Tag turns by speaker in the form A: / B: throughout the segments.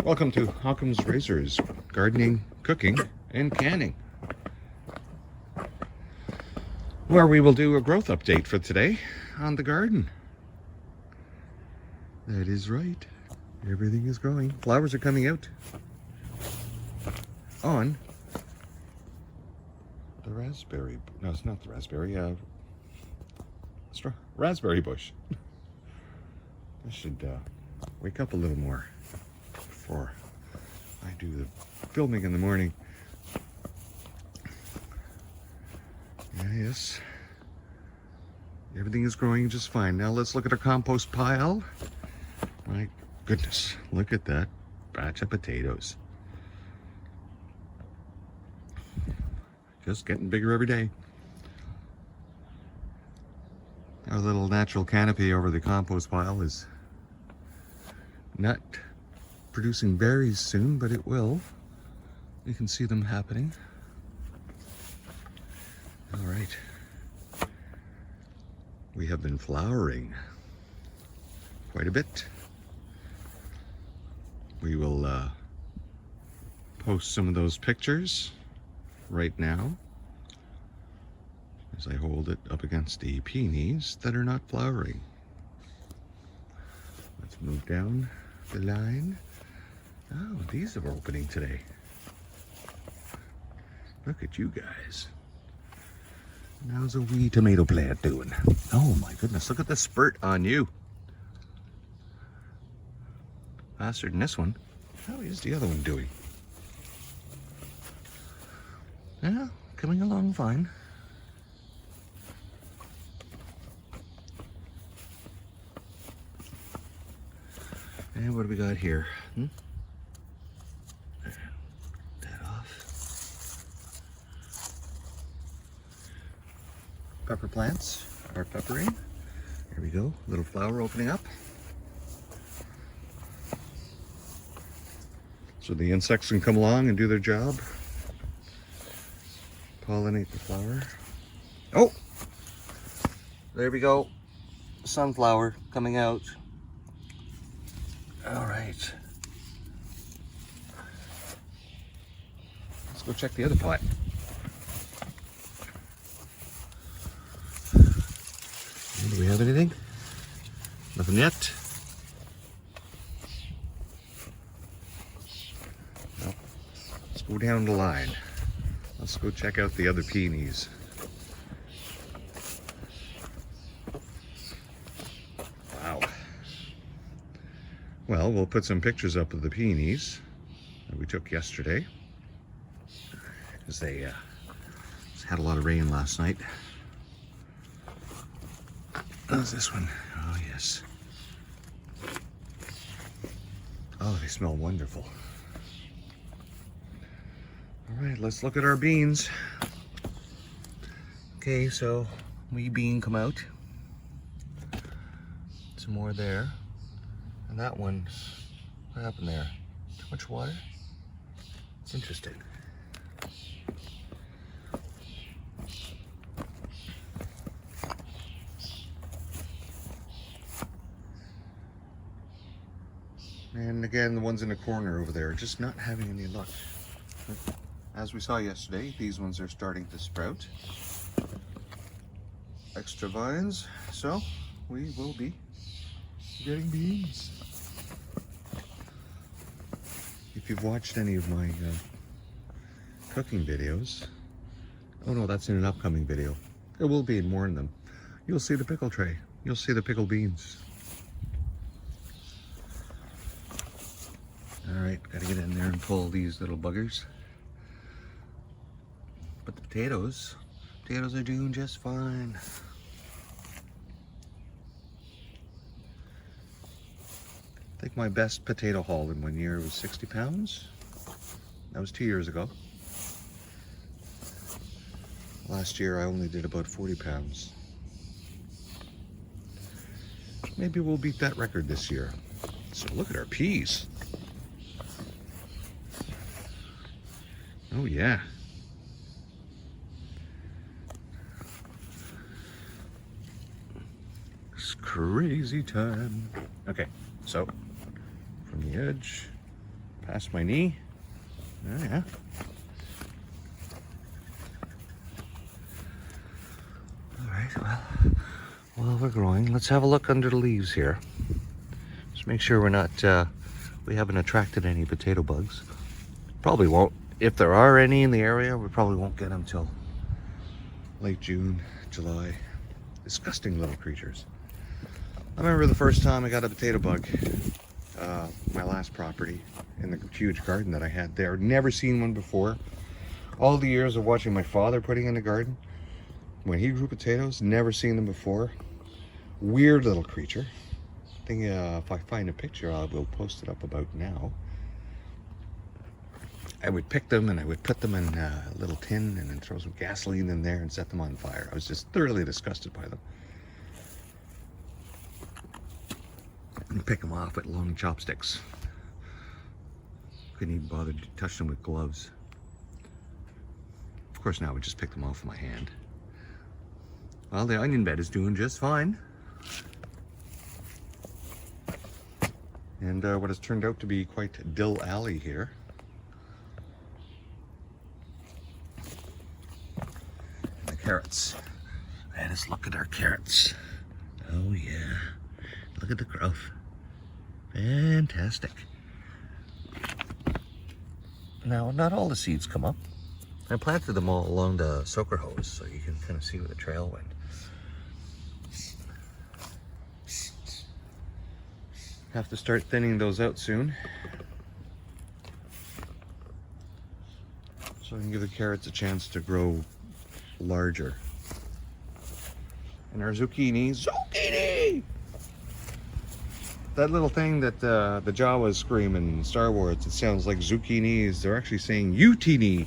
A: Welcome to Occam's Razors, gardening, cooking, and canning, where we will do a growth update for today on the garden. That is right. Everything is growing. Flowers are coming out on the raspberry. No, it's not the raspberry. Raspberry bush. I should wake up a little more before I do the filming in the morning. Yes, everything is growing just fine. Now let's look at our compost pile. My goodness, look at that batch of potatoes. Just getting bigger every day. Our little natural canopy over the compost pile is not producing berries soon, but it will. You can see them happening. All right. We have been flowering quite a bit. We will post some of those pictures right now as I hold it up against the peonies that are not flowering. Let's move down the line. Oh, these are opening today. Look at you guys. How's a wee tomato plant doing? Oh my goodness, look at the spurt on you. Faster than this one. How is the other one doing? Yeah, coming along fine. And what do we got here? Pepper plants are peppering. Here we go, little flower opening up. So the insects can come along and do their job. Pollinate the flower. Oh! There we go. Sunflower coming out. All right. Let's go check the other pot. Do we have anything? Nothing yet? No. Let's go down the line. Let's go check out the other peonies. Wow. Well, we'll put some pictures up of the peonies that we took yesterday, because they had a lot of rain last night. How's this one? Oh, yes. Oh, they smell wonderful. All right, let's look at our beans. Okay, so wee bean come out. Some more there. And that one, what happened there? Too much water? It's interesting. And again, the ones in the corner over there are just not having any luck. But as we saw yesterday, these ones are starting to sprout. Extra vines, so we will be getting beans. If you've watched any of my cooking videos, oh no, that's in an upcoming video. There will be more in them. You'll see the pickle tray. You'll see the pickled beans. All right, gotta get in there and pull these little buggers. But the potatoes are doing just fine. I think my best potato haul in 1 year was 60 pounds. That was 2 years ago. Last year I only did about 40 pounds. maybe we'll beat that record this year. So look at our peas. Oh yeah. It's crazy time. Okay, so from the edge, past my knee. Oh yeah. All right, well, while we're growing, let's have a look under the leaves here. Just make sure we're not, we haven't attracted any potato bugs. Probably won't. If there are any in the area, we probably won't get them till late June, July. Disgusting little creatures. I remember the first time I got a potato bug, my last property, in the huge garden that I had there. Never seen one before. All the years of watching my father putting in the garden, when he grew potatoes, never seen them before. Weird little creature. I think if I find a picture, I will post it up about now. I would pick them and I would put them in a little tin and then throw some gasoline in there and set them on fire. I was just thoroughly disgusted by them. And pick them off with long chopsticks. Couldn't even bother to touch them with gloves. Of course now I would just pick them off with my hand. Well, the onion bed is doing just fine. And what has turned out to be quite dill alley here. Carrots. Let us look at our carrots. Oh yeah. Look at the growth. Fantastic. Now, not all the seeds come up. I planted them all along the soaker hose so you can kind of see where the trail went. Have to start thinning those out soon. So I can give the carrots a chance to grow larger. And our zucchini, that little thing that the Jawas scream in Star Wars, it sounds like zucchinis. They're actually saying utini.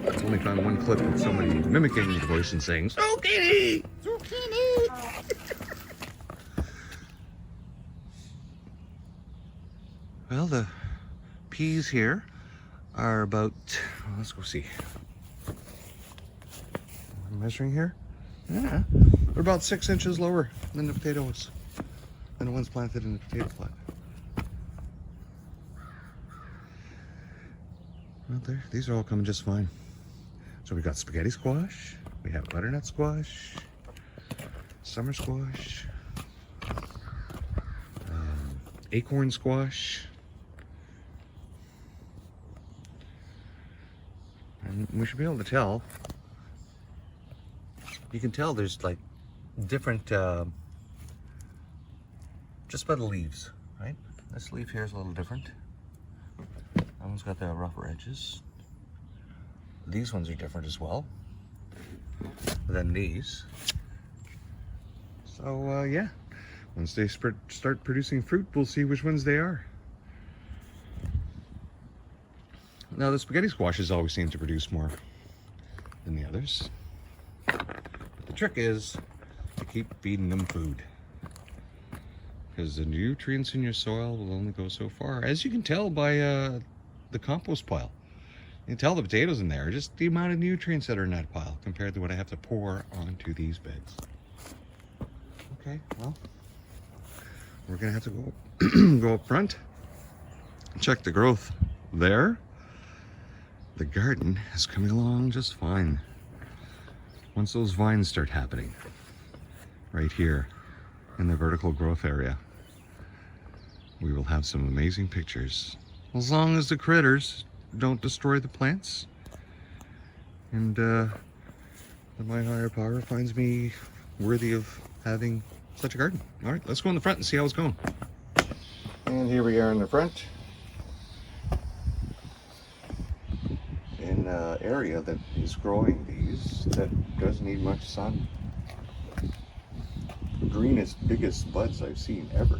A: I've only found one clip of somebody mimicking the voice and saying zucchini. Well, the peas here are about, well, let's go see. I'm measuring here. Yeah, they're about 6 inches lower than the potatoes, than the ones planted in the potato plot. Well, there, these are all coming just fine. So we got spaghetti squash, we have butternut squash, summer squash, acorn squash. And we should be able to tell. You can tell there's like different, just by the leaves, right? This leaf here is a little different. That one's got the rougher edges. These ones are different as well than these. So yeah, once they start producing fruit, we'll see which ones they are. Now the spaghetti squashes always seem to produce more than the others. But the trick is to keep feeding them food, because the nutrients in your soil will only go so far. As you can tell by the compost pile. You can tell the potatoes in there, just the amount of nutrients that are in that pile compared to what I have to pour onto these beds. Okay, well, we're gonna have to go go up front, check the growth there. The garden is coming along just fine. Once those vines start happening, right here in the vertical growth area, we will have some amazing pictures. As long as the critters don't destroy the plants, and that my higher power finds me worthy of having such a garden. All right, let's go in the front and see how it's going. And here we are in the front, in an area that is growing these that doesn't need much sun. The greenest, biggest buds I've seen ever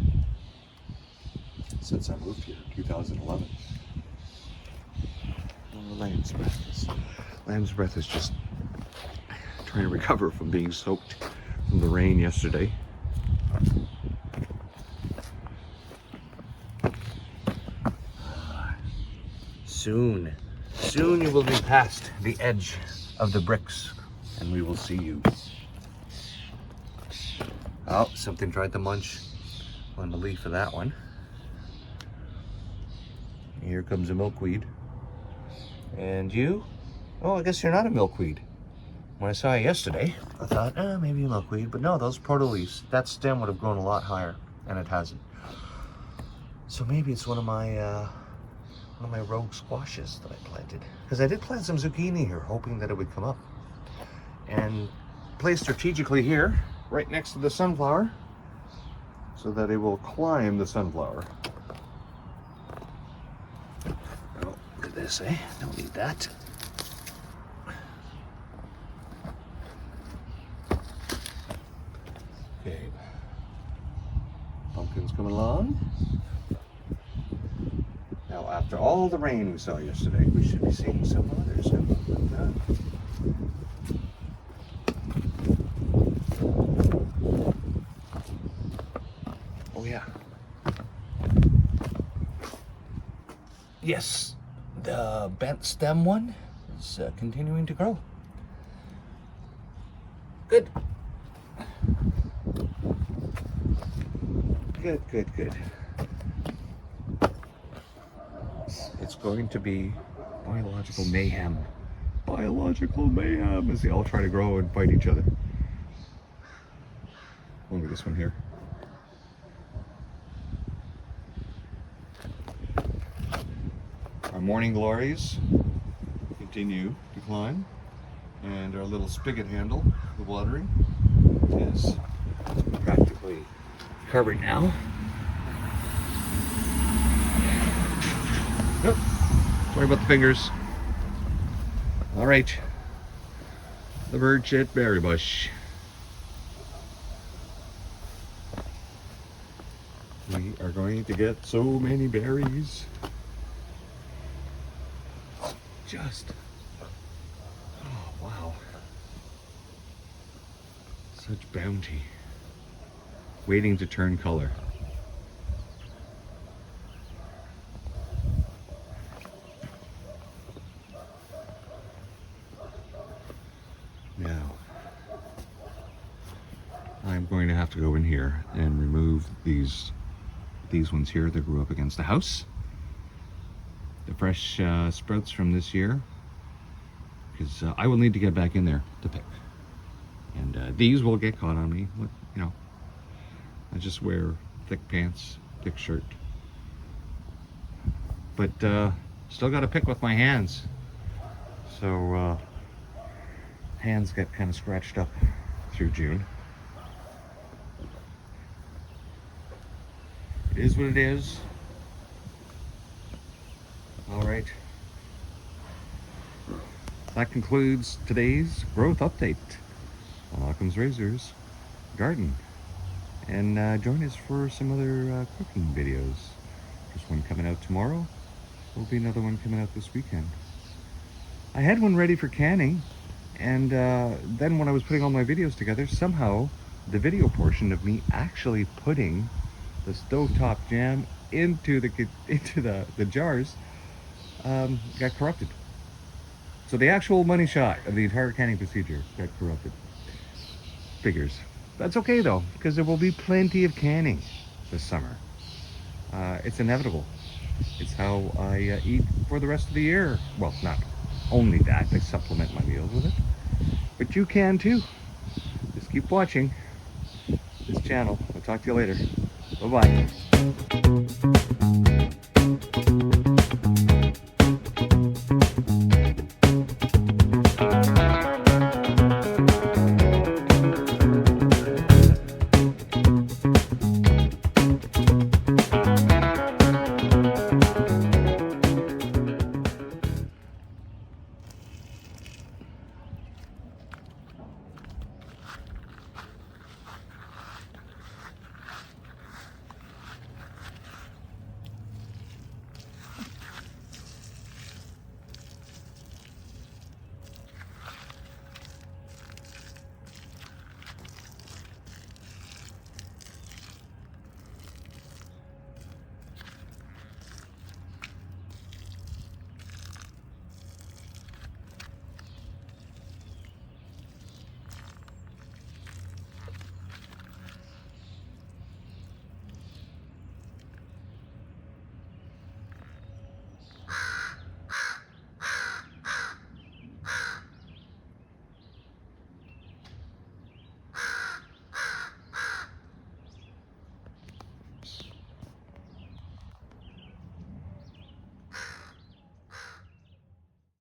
A: since I moved here in 2011. Lamb's breath is just trying to recover from being soaked from the rain yesterday. Soon you will be past the edge of the bricks and we will see you. Oh, something tried to munch on the leaf of that one. Here comes a milkweed. And you? Oh, I guess you're not a milkweed. When I saw you yesterday, I thought, maybe a milkweed, but no, those proto-leaves. That stem would have grown a lot higher, and it hasn't. So maybe it's one of my rogue squashes that I planted. Because I did plant some zucchini here, hoping that it would come up. And placed strategically here, right next to the sunflower, so that it will climb the sunflower. Oh, look at this, eh? Don't need that. Okay. Pumpkins coming along. Now, after all the rain we saw yesterday, we should be seeing some others. Oh yeah. Yes, the bent stem one is continuing to grow. Good. Good. It's going to be biological mayhem. Biological mayhem as they all try to grow and fight each other. Only this one here. Our morning glories continue to climb, and our little spigot handle, the watering, is practically covered now. Nope. Sorry about the fingers. All right. The birdshit berry bush. We are going to get so many berries. Just, oh wow. Such bounty. Waiting to turn color. Now, I'm going to have to go in here and remove these ones here that grew up against the house. The fresh sprouts from this year, because I will need to get back in there to pick. And these will get caught on me. You know, I just wear thick pants, thick shirt. But still got to pick with my hands. So hands get kind of scratched up through June. It is what it is. All right. That concludes today's growth update on Occam's Razors Garden. And join us for some other cooking videos. There's one coming out tomorrow. There'll be another one coming out this weekend. I had one ready for canning, and then when I was putting all my videos together, somehow the video portion of me actually putting the stovetop jam into the jars got corrupted. So the actual money shot of the entire canning procedure got corrupted. Figures. That's okay though, because there will be plenty of canning this summer. It's inevitable. It's how I eat for the rest of the year. Well, not only that, I supplement my meals with it. But you can too. Just keep watching this channel. I'll talk to you later. Bye-bye.